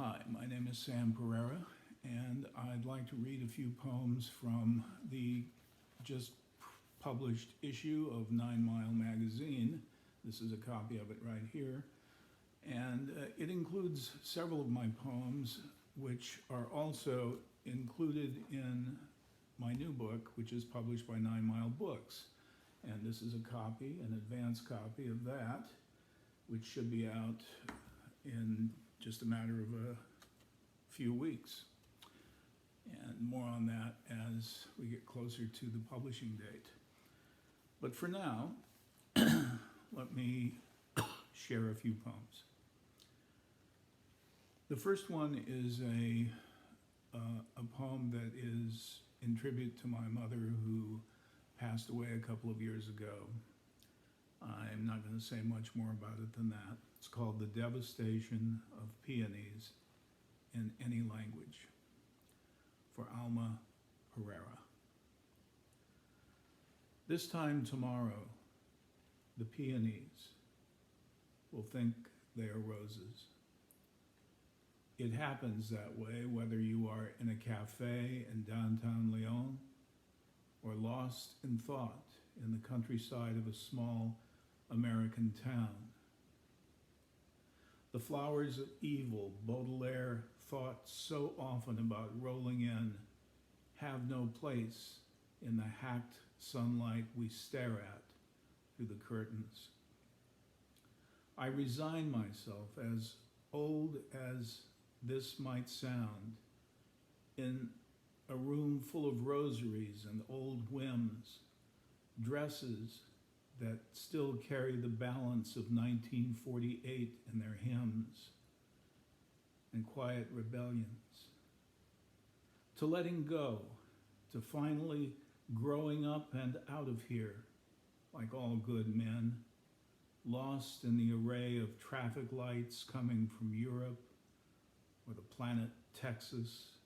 Hi, my name is Sam Pereira, and I'd like to read a few poems from the just published issue of 9 Mile magazine. This is a copy of it right here. And it includes several of my poems, which are also included in my new book, which is published by 9 Mile Books. And this is a copy, an advanced copy of that, which should be out in just a matter of a few weeks. And more on that as we get closer to the publishing date. But for now, let me share a few poems. The first one is a poem that is in tribute to my mother, who passed away a couple of years ago. I'm not going to say much more about it than that. It's called The Devastation of Peonies in Any Language, for Alma Pereira. This time tomorrow, the peonies will think they are roses. It happens that way whether you are in a cafe in downtown Lyon or lost in thought in the countryside of a small American town. The flowers of evil Baudelaire thought so often about rolling in have no place in the hacked sunlight we stare at through the curtains. I resign myself, as old as this might sound, in a room full of rosaries and old whims, dresses that still carry the balance of 1948 in their hymns, and quiet rebellions. To letting go, to finally growing up and out of here, like all good men, lost in the array of traffic lights coming from Europe or the planet Texas,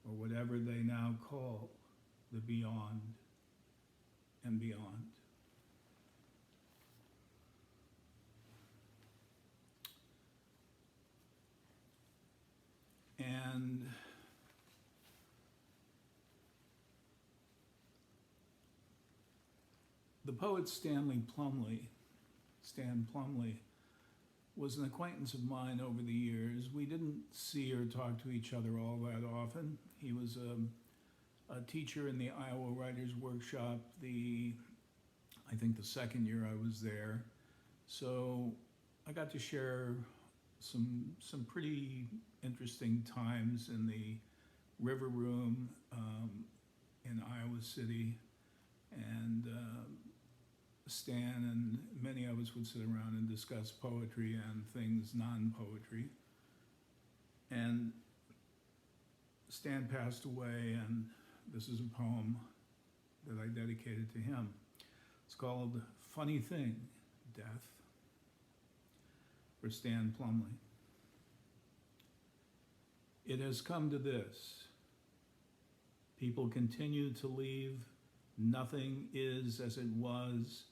or whatever they now call the beyond and beyond. And the poet Stan Plumley, was an acquaintance of mine over the years. We didn't see or talk to each other all that often. He was a teacher in the Iowa Writers Workshop, I think the second year I was there. So I got to share some pretty interesting times in the River Room in Iowa City, and Stan and many of us would sit around and discuss poetry and things non-poetry. And Stan passed away, and this is a poem that I dedicated to him. It's called Funny Thing, Death, for Stan Plumley. It has come to this. People continue to leave. Nothing is as it was.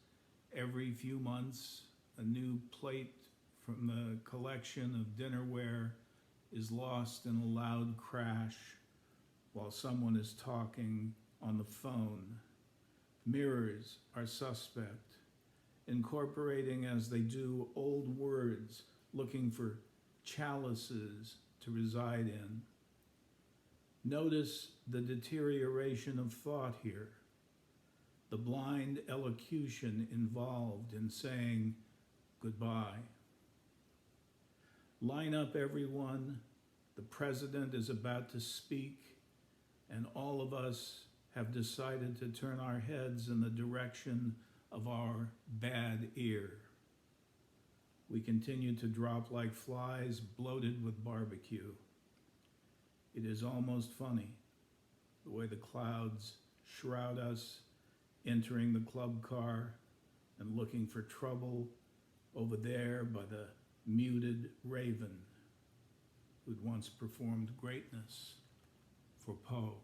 Every few months, a new plate from the collection of dinnerware is lost in a loud crash while someone is talking on the phone. Mirrors are suspect, incorporating as they do old words, looking for chalices to reside in. Notice the deterioration of thought here, the blind elocution involved in saying goodbye. Line up, everyone. The president is about to speak, and all of us have decided to turn our heads in the direction of our bad ear. We continue to drop like flies bloated with barbecue. It is almost funny, the way the clouds shroud us, entering the club car and looking for trouble over there by the muted raven who'd once performed greatness for Poe.